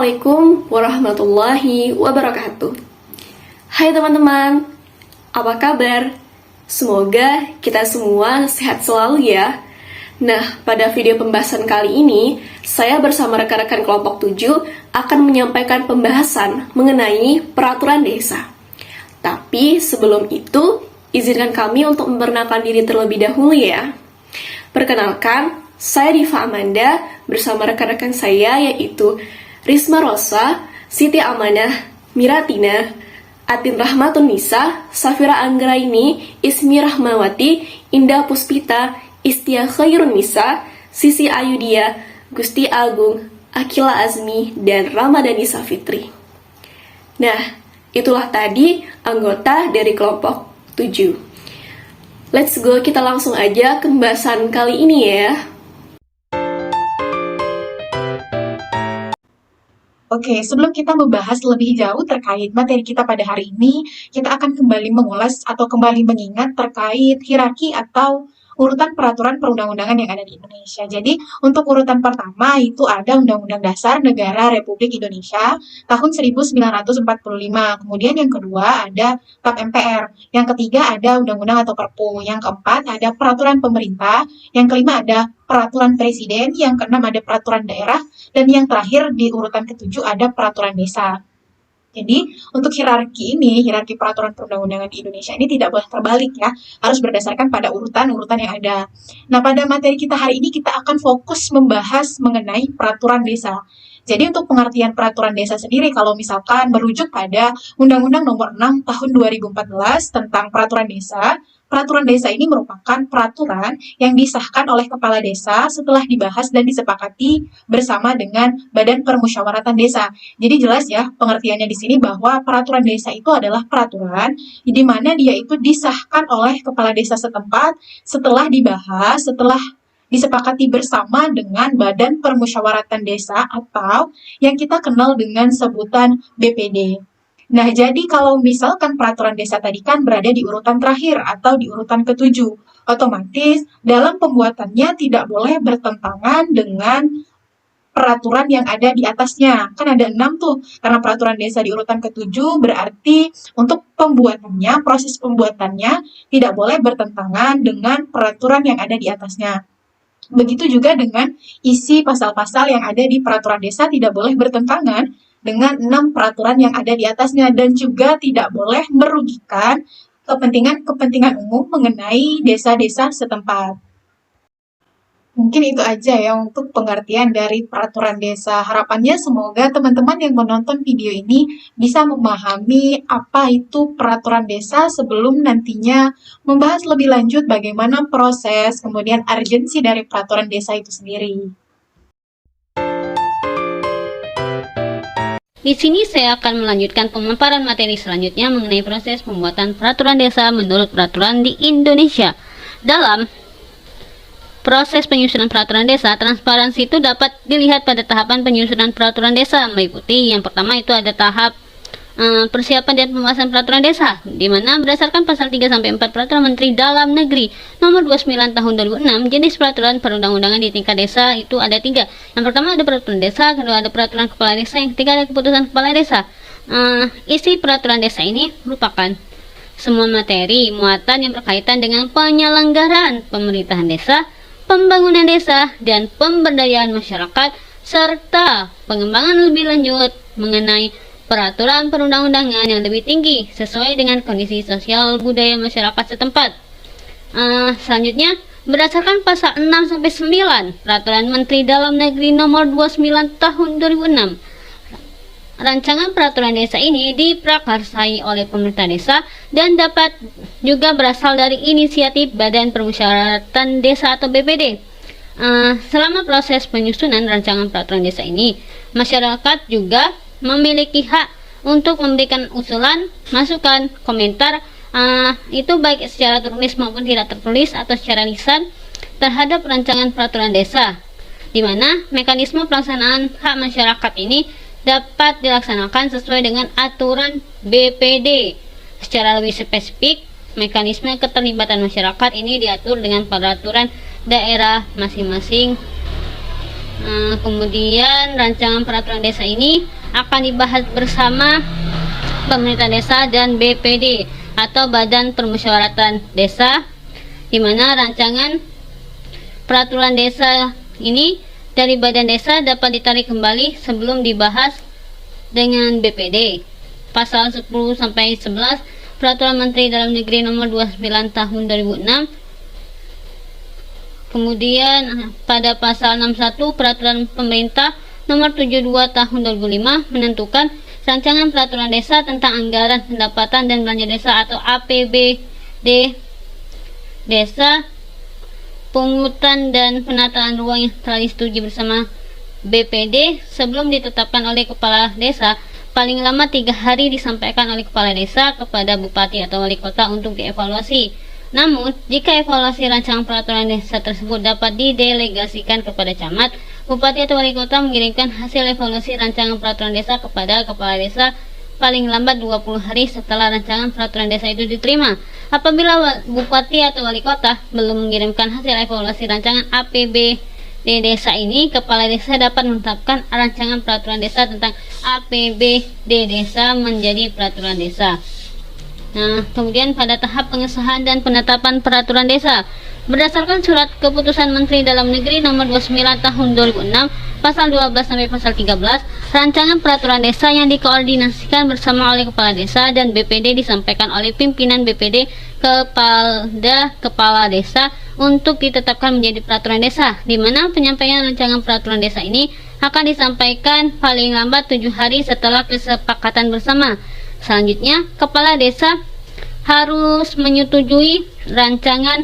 Assalamualaikum warahmatullahi wabarakatuh. Hai teman-teman, apa kabar? Semoga kita semua sehat selalu ya. Nah, pada video pembahasan kali ini, saya bersama rekan-rekan kelompok 7 akan menyampaikan pembahasan mengenai peraturan desa. Tapi sebelum itu, izinkan kami untuk memperkenalkan diri terlebih dahulu ya. Perkenalkan, saya Diva Amanda bersama rekan-rekan saya yaitu Risma Rosa, Siti Amanah, Miratina, Atin Rahmatun Nisa, Safira Anggraini, Ismi Rahmawati, Indah Puspita, Istia Khairun Nisa, Sisi Ayudia, Gusti Agung, Akila Azmi, dan Ramadhani Safitri. Nah, itulah tadi anggota dari kelompok 7. Let's go, kita langsung aja ke pembahasan kali ini ya. Oke, sebelum kita membahas lebih jauh terkait materi kita pada hari ini, kita akan kembali mengulas atau kembali mengingat terkait hierarki atau urutan peraturan perundang-undangan yang ada di Indonesia. Jadi, untuk urutan pertama itu ada Undang-Undang Dasar Negara Republik Indonesia tahun 1945. Kemudian yang kedua ada TAP MPR. Yang ketiga ada Undang-Undang atau Perpu. Yang keempat ada Peraturan Pemerintah. Yang kelima ada Peraturan Presiden. Yang keenam ada Peraturan Daerah. Dan yang terakhir di urutan ketujuh ada Peraturan Desa. Jadi, untuk hierarki peraturan perundang-undangan di Indonesia ini tidak boleh terbalik ya, harus berdasarkan pada urutan-urutan yang ada. Nah, pada materi kita hari ini kita akan fokus membahas mengenai peraturan desa. Jadi, untuk pengertian peraturan desa sendiri, kalau misalkan merujuk pada Undang-Undang Nomor 6 Tahun 2014 tentang peraturan desa ini merupakan peraturan yang disahkan oleh kepala desa setelah dibahas dan disepakati bersama dengan Badan Permusyawaratan Desa. Jadi jelas ya pengertiannya di sini bahwa peraturan desa itu adalah peraturan di mana dia itu disahkan oleh kepala desa setempat setelah dibahas, setelah disepakati bersama dengan Badan Permusyawaratan Desa atau yang kita kenal dengan sebutan BPD. Nah, jadi kalau misalkan peraturan desa tadi kan berada di urutan terakhir atau di urutan ketujuh, otomatis dalam pembuatannya tidak boleh bertentangan dengan peraturan yang ada di atasnya. Kan ada 6 tuh, karena peraturan desa di urutan ketujuh berarti untuk pembuatannya, proses pembuatannya tidak boleh bertentangan dengan peraturan yang ada di atasnya. Begitu juga dengan isi pasal-pasal yang ada di peraturan desa tidak boleh bertentangan dengan 6 peraturan yang ada di atasnya dan juga tidak boleh merugikan kepentingan umum mengenai desa-desa setempat. Mungkin itu aja ya untuk pengertian dari peraturan desa. Harapannya semoga teman-teman yang menonton video ini bisa memahami apa itu peraturan desa sebelum nantinya membahas lebih lanjut bagaimana proses, kemudian urgensi dari peraturan desa itu sendiri. Di sini saya akan melanjutkan pemaparan materi selanjutnya mengenai proses pembuatan peraturan desa menurut peraturan di Indonesia. Dalam proses penyusunan peraturan desa, transparansi itu dapat dilihat pada tahapan penyusunan peraturan desa, meliputi yang pertama itu ada tahap persiapan dan pembahasan peraturan desa, di mana berdasarkan pasal 3-4 Peraturan Menteri Dalam Negeri Nomor 29 Tahun 2006, jenis peraturan perundang-undangan di tingkat desa itu ada 3. Yang pertama ada peraturan desa, kedua ada peraturan kepala desa, yang ketiga ada keputusan kepala desa. Isi peraturan desa ini merupakan semua materi muatan yang berkaitan dengan penyelenggaraan pemerintahan desa, pembangunan desa, dan pemberdayaan masyarakat, serta pengembangan lebih lanjut mengenai peraturan perundang-undangan yang lebih tinggi sesuai dengan kondisi sosial budaya masyarakat setempat. Selanjutnya, berdasarkan pasal 6-9 Peraturan Menteri Dalam Negeri Nomor 29 Tahun 2006, rancangan peraturan desa ini diprakarsai oleh pemerintah desa dan dapat juga berasal dari inisiatif Badan Permusyawaratan Desa atau BPD. Selama proses penyusunan rancangan peraturan desa ini, masyarakat juga memiliki hak untuk memberikan usulan, masukan, komentar, itu baik secara tertulis maupun tidak tertulis atau secara lisan terhadap rancangan peraturan desa, di mana mekanisme pelaksanaan hak masyarakat ini dapat dilaksanakan sesuai dengan aturan BPD. Secara lebih spesifik, mekanisme keterlibatan masyarakat ini diatur dengan peraturan daerah masing-masing Kemudian rancangan peraturan desa ini akan dibahas bersama pemerintah desa dan BPD atau Badan Permusyawaratan Desa, di mana rancangan peraturan desa ini dari Badan Desa dapat ditarik kembali sebelum dibahas dengan BPD. Pasal 10 sampai 11 Peraturan Menteri Dalam Negeri Nomor 29 Tahun 2006. Kemudian pada pasal 61 Peraturan Pemerintah Nomor 72 Tahun 2005 menentukan rancangan peraturan desa tentang anggaran pendapatan dan belanja desa atau APBD desa, pungutan dan penataan ruang yang telah disetujui bersama BPD sebelum ditetapkan oleh kepala desa. Paling lama 3 hari disampaikan oleh kepala desa kepada bupati atau wali kota untuk dievaluasi. Namun, jika evaluasi rancangan peraturan desa tersebut dapat didelegasikan kepada camat, bupati atau wali kota mengirimkan hasil evaluasi rancangan peraturan desa kepada kepala desa paling lambat 20 hari setelah rancangan peraturan desa itu diterima. Apabila bupati atau wali kota belum mengirimkan hasil evaluasi rancangan APBD desa ini, kepala desa dapat menetapkan rancangan peraturan desa tentang APBD desa menjadi peraturan desa. Nah, kemudian pada tahap pengesahan dan penetapan peraturan desa, berdasarkan surat keputusan Menteri Dalam Negeri Nomor 29 Tahun 2006, pasal 12 sampai pasal 13, rancangan peraturan desa yang dikoordinasikan bersama oleh kepala desa dan BPD disampaikan oleh pimpinan BPD kepada kepala desa untuk ditetapkan menjadi peraturan desa, di mana penyampaian rancangan peraturan desa ini akan disampaikan paling lambat 7 hari setelah kesepakatan bersama. Selanjutnya, kepala desa harus menyetujui rancangan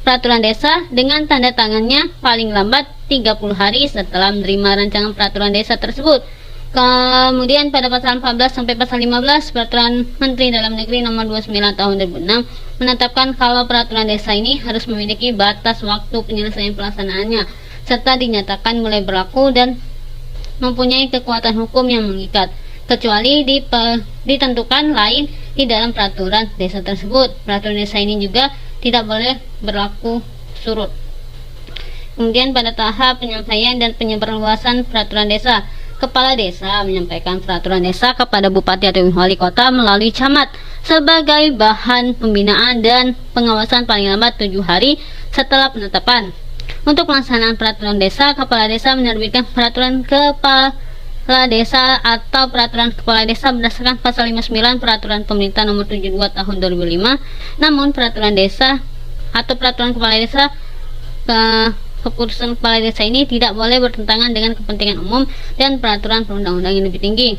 peraturan desa dengan tanda tangannya paling lambat 30 hari setelah menerima rancangan peraturan desa tersebut. Kemudian pada pasal 14 sampai pasal 15 Peraturan Menteri Dalam Negeri Nomor 29 Tahun 2006 menetapkan kalau peraturan desa ini harus memiliki batas waktu penyelesaian pelaksanaannya serta dinyatakan mulai berlaku dan mempunyai kekuatan hukum yang mengikat, kecuali ditentukan lain di dalam peraturan desa tersebut. Peraturan desa ini juga tidak boleh berlaku surut. Kemudian pada tahap penyampaian dan penyebarluasan peraturan desa, kepala desa menyampaikan peraturan desa kepada bupati atau wali kota melalui camat sebagai bahan pembinaan dan pengawasan paling lambat 7 hari setelah penetapan. Untuk pelaksanaan peraturan desa, kepala desa menerbitkan peraturan kepala desa atau peraturan kepala desa berdasarkan pasal 59 Peraturan Pemerintah Nomor 72 Tahun 2005. Namun peraturan desa atau peraturan kepala desa keputusan kepala desa ini tidak boleh bertentangan dengan kepentingan umum dan peraturan perundang-undangan yang lebih tinggi.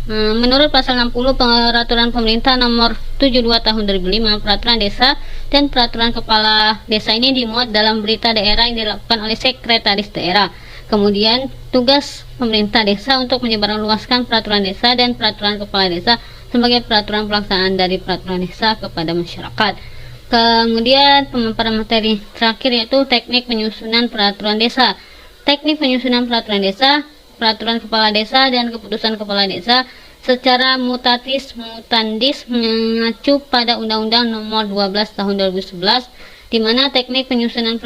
Menurut pasal 60 Peraturan Pemerintah Nomor 72 Tahun 2005, peraturan desa dan peraturan kepala desa ini dimuat dalam berita daerah yang dilakukan oleh sekretaris daerah. Kemudian tugas pemerintah desa untuk menyebarluaskan peraturan desa dan peraturan kepala desa sebagai peraturan pelaksanaan dari peraturan desa kepada masyarakat. Kemudian pemaparan materi terakhir yaitu teknik penyusunan peraturan desa. Teknik penyusunan peraturan desa, peraturan kepala desa dan keputusan kepala desa secara mutatis mutandis mengacu pada Undang-Undang Nomor 12 Tahun 2011, di mana teknik penyusunan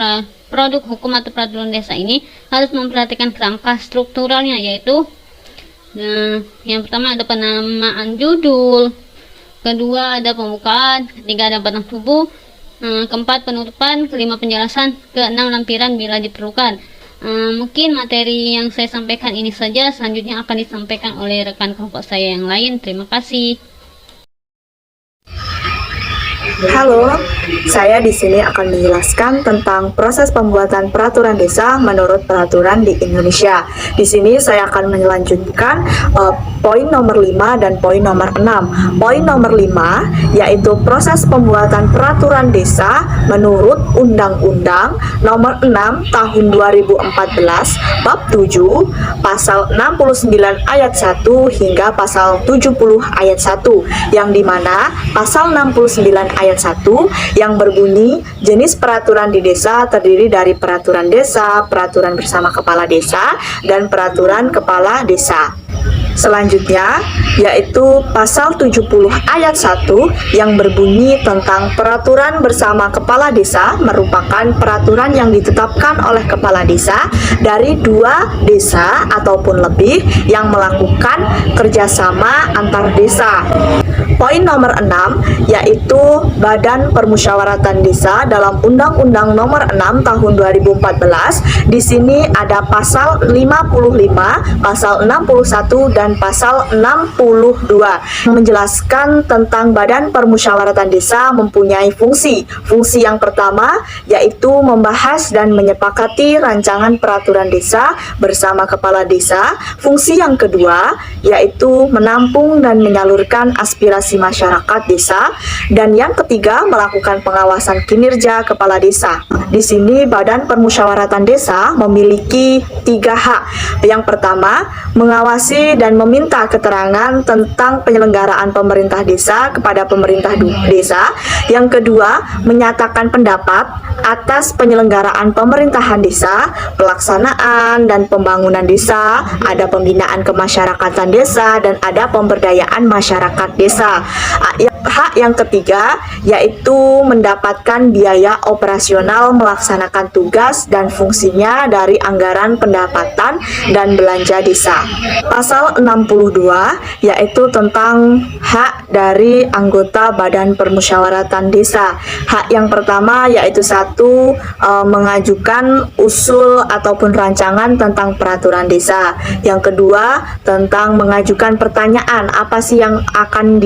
produk hukum atau peraturan desa ini harus memperhatikan kerangka strukturalnya, yaitu yang pertama ada penamaan judul, kedua ada pembukaan, ketiga ada batang tubuh, keempat penutupan, kelima penjelasan, keenam lampiran bila diperlukan. Mungkin materi yang saya sampaikan ini saja, selanjutnya akan disampaikan oleh rekan kelompok saya yang lain. Terima kasih. Halo, saya di sini akan menjelaskan tentang proses pembuatan peraturan desa menurut peraturan di Indonesia. Di sini saya akan melanjutkan poin nomor 5 dan poin nomor 6. Poin nomor 5 yaitu proses pembuatan peraturan desa menurut Undang-Undang Nomor 6 Tahun 2014 Bab 7 Pasal 69 Ayat 1 hingga Pasal 70 Ayat 1, yang dimana Pasal 69 Ayat 1 yang berbunyi jenis peraturan di desa terdiri dari peraturan desa, peraturan bersama kepala desa, dan peraturan kepala desa. Selanjutnya, yaitu pasal 70 ayat 1 yang berbunyi tentang peraturan bersama kepala desa merupakan peraturan yang ditetapkan oleh kepala desa dari 2 desa ataupun lebih yang melakukan kerjasama antar desa. Poin nomor 6 yaitu Badan Permusyawaratan Desa dalam Undang-Undang Nomor 6 Tahun 2014. Di sini ada pasal 55, pasal 61 dan pasal 62 menjelaskan tentang Badan Permusyawaratan Desa mempunyai fungsi. Fungsi yang pertama yaitu membahas dan menyepakati rancangan peraturan desa bersama kepala desa. Fungsi yang kedua yaitu menampung dan menyalurkan aspirasi masyarakat desa, dan yang ketiga melakukan pengawasan kinerja kepala desa. Di sini Badan Permusyawaratan Desa memiliki 3 hak. Yang pertama, mengawasi dan meminta keterangan tentang penyelenggaraan pemerintah desa kepada pemerintah desa. Yang kedua, menyatakan pendapat atas penyelenggaraan pemerintahan desa, pelaksanaan dan pembangunan desa, ada pembinaan kemasyarakatan desa, dan ada pemberdayaan masyarakat desa. Hak yang ketiga yaitu mendapatkan biaya operasional melaksanakan tugas dan fungsinya dari anggaran pendapatan dan belanja desa. Pasal 62 yaitu tentang hak dari anggota Badan Permusyawaratan Desa. Hak yang pertama yaitu 1, mengajukan usul ataupun rancangan tentang peraturan desa. Yang kedua, tentang mengajukan pertanyaan apa sih yang akan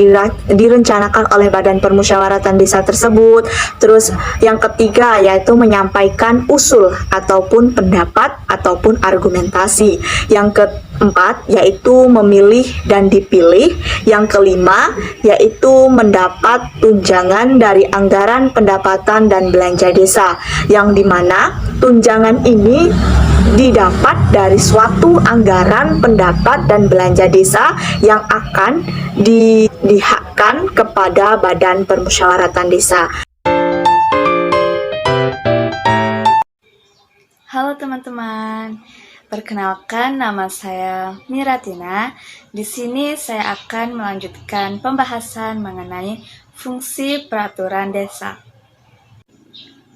direncanakan oleh Badan Permusyawaratan Desa tersebut. Terus yang ketiga yaitu menyampaikan usul ataupun pendapat ataupun argumentasi. Yang keempat yaitu memilih dan dipilih. Yang kelima yaitu mendapat tunjangan dari anggaran pendapatan dan belanja desa, yang dimana tunjangan ini didapat dari suatu anggaran pendapat dan belanja desa yang akan dihakkan kepada Badan Permusyawaratan Desa. Halo teman-teman, perkenalkan nama saya Miratina. Di sini saya akan melanjutkan pembahasan mengenai fungsi peraturan desa.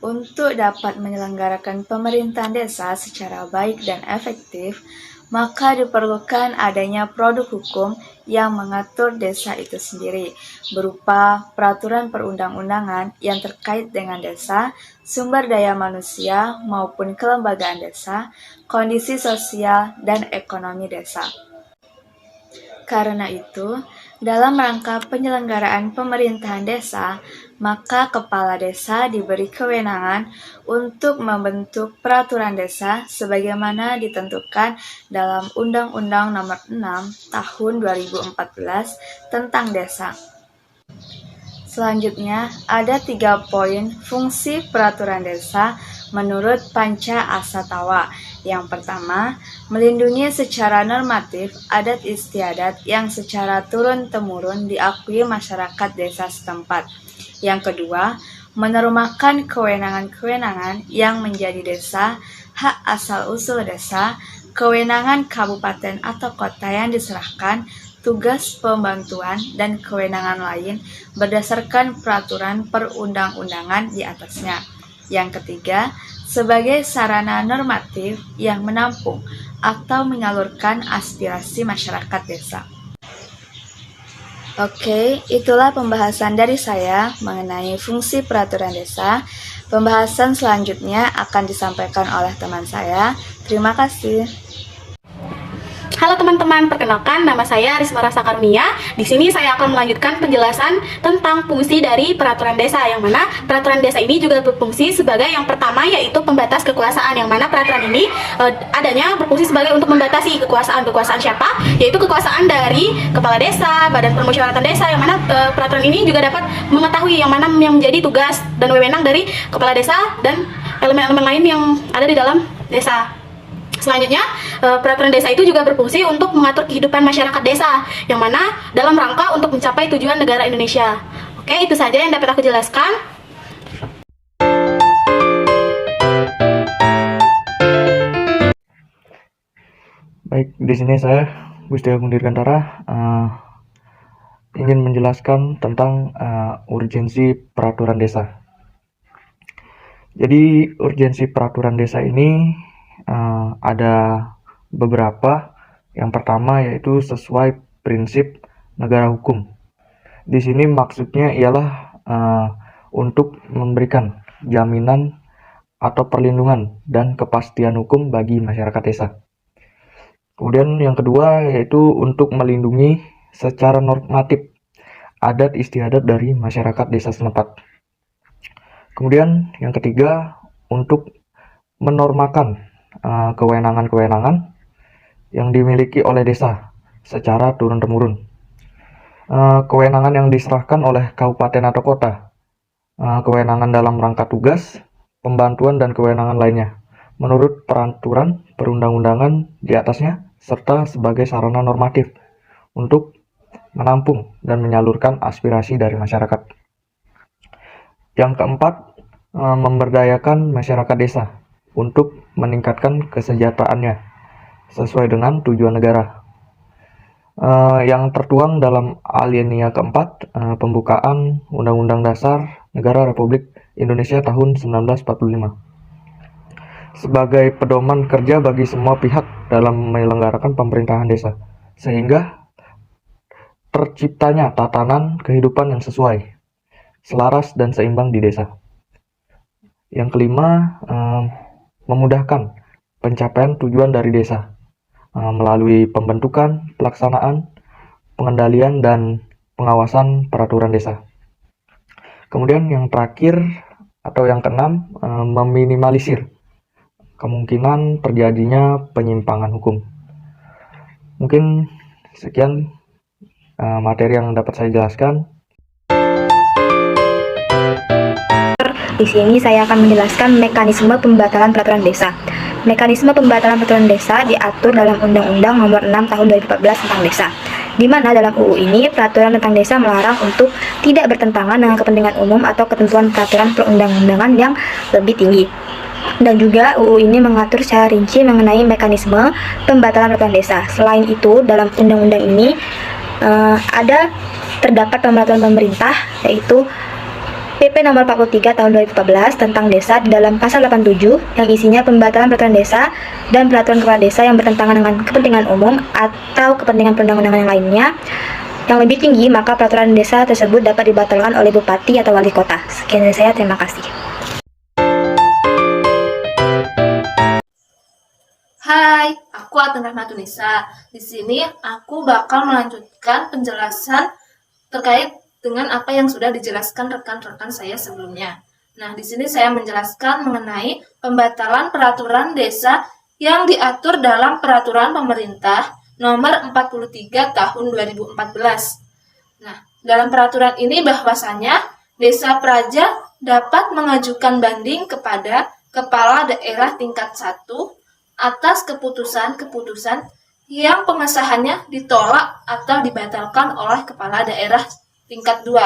Untuk dapat menyelenggarakan pemerintahan desa secara baik dan efektif, maka diperlukan adanya produk hukum yang mengatur desa itu sendiri, berupa peraturan perundang-undangan yang terkait dengan desa, sumber daya manusia maupun kelembagaan desa, kondisi sosial dan ekonomi desa. Karena itu, dalam rangka penyelenggaraan pemerintahan desa, maka kepala desa diberi kewenangan untuk membentuk peraturan desa sebagaimana ditentukan dalam Undang-Undang Nomor 6 Tahun 2014 tentang desa. Selanjutnya, ada 3 poin fungsi peraturan desa menurut Panca Asatawa. Yang pertama, melindungi secara normatif adat istiadat yang secara turun-temurun diakui masyarakat desa setempat. Yang kedua, menormalkan kewenangan-kewenangan yang menjadi desa, hak asal-usul desa, kewenangan kabupaten atau kota yang diserahkan, tugas pembantuan, dan kewenangan lain berdasarkan peraturan perundang-undangan di atasnya. Yang ketiga, sebagai sarana normatif yang menampung atau menyalurkan aspirasi masyarakat desa. Oke, itulah pembahasan dari saya mengenai fungsi peraturan desa. Pembahasan selanjutnya akan disampaikan oleh teman saya. Terima kasih. Halo teman-teman, perkenalkan nama saya Risma Rasa Karunia. Di sini saya akan melanjutkan penjelasan tentang fungsi dari peraturan desa, yang mana peraturan desa ini juga berfungsi sebagai yang pertama yaitu pembatas kekuasaan, yang mana peraturan ini adanya berfungsi sebagai untuk membatasi kekuasaan siapa, yaitu kekuasaan dari kepala desa, Badan Permusyawaratan Desa, yang mana peraturan ini juga dapat mengetahui yang mana yang menjadi tugas dan wewenang dari kepala desa dan elemen-elemen lain yang ada di dalam desa. Selanjutnya, peraturan desa itu juga berfungsi untuk mengatur kehidupan masyarakat desa, yang mana dalam rangka untuk mencapai tujuan negara Indonesia. Oke, itu saja yang dapat aku jelaskan. Baik, di sini saya Gusti Agung Dirgantara ingin menjelaskan tentang urgensi peraturan desa. Jadi urgensi peraturan desa ini ada beberapa. Yang pertama yaitu sesuai prinsip negara hukum. Di sini maksudnya ialah untuk memberikan jaminan atau perlindungan dan kepastian hukum bagi masyarakat desa. Kemudian yang kedua yaitu untuk melindungi secara normatif adat istiadat dari masyarakat desa setempat. Kemudian yang ketiga untuk menormakan kewenangan-kewenangan yang dimiliki oleh desa secara turun-temurun. Kewenangan yang diserahkan oleh kabupaten atau kota, kewenangan dalam rangka tugas, pembantuan dan kewenangan lainnya menurut peraturan perundang-undangan di atasnya, serta sebagai sarana normatif untuk menampung dan menyalurkan aspirasi dari masyarakat. Yang keempat, memberdayakan masyarakat desa untuk meningkatkan kesejahteraannya sesuai dengan tujuan negara. Yang tertuang dalam alinea keempat pembukaan Undang-Undang Dasar Negara Republik Indonesia tahun 1945 sebagai pedoman kerja bagi semua pihak dalam menyelenggarakan pemerintahan desa, sehingga terciptanya tatanan kehidupan yang sesuai, selaras dan seimbang di desa. Yang kelima, memudahkan pencapaian tujuan dari desa melalui pembentukan, pelaksanaan, pengendalian, dan pengawasan peraturan desa. Kemudian yang terakhir atau yang keenam, meminimalisir kemungkinan terjadinya penyimpangan hukum. Mungkin sekian materi yang dapat saya jelaskan. Di sini saya akan menjelaskan mekanisme pembatalan peraturan desa. Mekanisme pembatalan peraturan desa diatur dalam Undang-Undang Nomor 6 Tahun 2014 tentang Desa, di mana dalam UU ini peraturan tentang desa melarang untuk tidak bertentangan dengan kepentingan umum atau ketentuan peraturan perundang-undangan yang lebih tinggi. Dan juga UU ini mengatur secara rinci mengenai mekanisme pembatalan peraturan desa. Selain itu, dalam undang-undang ini terdapat peraturan pemerintah, yaitu PP nomor 43 tahun 2014 tentang desa di dalam pasal 87 yang isinya pembatalan peraturan desa dan peraturan kepala desa yang bertentangan dengan kepentingan umum atau kepentingan perundang-undangan yang lainnya yang lebih tinggi, maka peraturan desa tersebut dapat dibatalkan oleh bupati atau wali kota. Sekian dari saya, terima kasih. Hai, aku Atun Rahmatunisa. Di sini aku bakal melanjutkan penjelasan terkait dengan apa yang sudah dijelaskan rekan-rekan saya sebelumnya. Nah, di sini saya menjelaskan mengenai pembatalan peraturan desa yang diatur dalam Peraturan Pemerintah Nomor 43 Tahun 2014. Nah, dalam peraturan ini bahwasanya Desa Praja dapat mengajukan banding kepada Kepala Daerah tingkat 1 atas keputusan-keputusan yang pengesahannya ditolak atau dibatalkan oleh Kepala Daerah tingkat 2.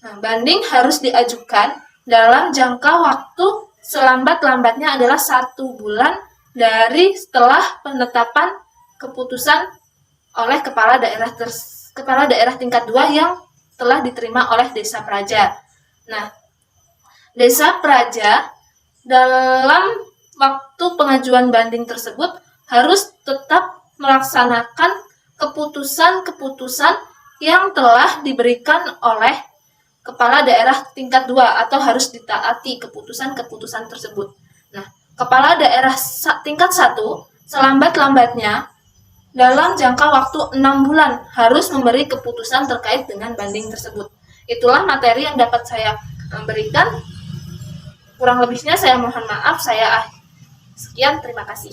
Nah, banding harus diajukan dalam jangka waktu selambat-lambatnya adalah 1 bulan dari setelah penetapan keputusan oleh Kepala Daerah tingkat 2 yang telah diterima oleh Desa Praja. Nah, Desa Praja dalam waktu pengajuan banding tersebut harus tetap melaksanakan keputusan-keputusan yang telah diberikan oleh Kepala Daerah tingkat 2 atau harus ditaati keputusan-keputusan tersebut. Nah, Kepala Daerah tingkat 1 selambat-lambatnya dalam jangka waktu 6 bulan harus memberi keputusan terkait dengan banding tersebut. Itulah materi yang dapat saya berikan. Kurang lebihnya saya mohon maaf. Sekian, terima kasih.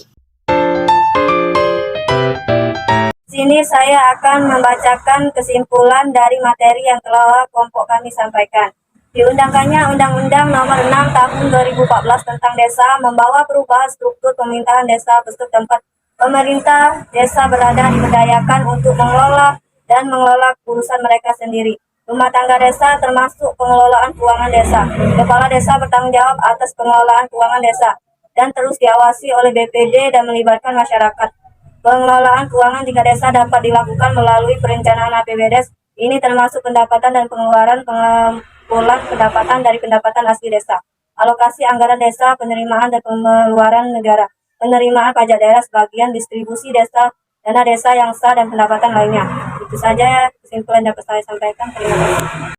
Di sini saya akan membacakan kesimpulan dari materi yang telah kelompok kami sampaikan. Diundangkannya Undang-Undang Nomor 6 Tahun 2014 tentang Desa membawa perubahan struktur pemerintahan desa bertempat pemerintah desa diberdayakan untuk mengelola dan mengelola urusan mereka sendiri. Rumah tangga desa termasuk pengelolaan keuangan desa. Kepala desa bertanggung jawab atas pengelolaan keuangan desa dan terus diawasi oleh BPD dan melibatkan masyarakat. Pengelolaan keuangan tingkat desa dapat dilakukan melalui perencanaan APBDes. Ini termasuk pendapatan dan pengeluaran, pengumpulan pendapatan dari pendapatan asli desa, alokasi anggaran desa, penerimaan dan pengeluaran negara, penerimaan pajak daerah sebagian, distribusi desa, dana desa yang sah, dan pendapatan lainnya. Itu saja kesimpulan dapat saya sampaikan. Terima kasih.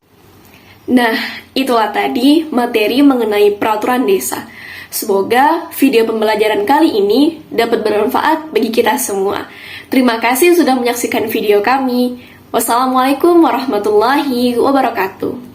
Nah, itulah tadi materi mengenai peraturan desa. Semoga video pembelajaran kali ini dapat bermanfaat bagi kita semua. Terima kasih sudah menyaksikan video kami. Wassalamualaikum warahmatullahi wabarakatuh.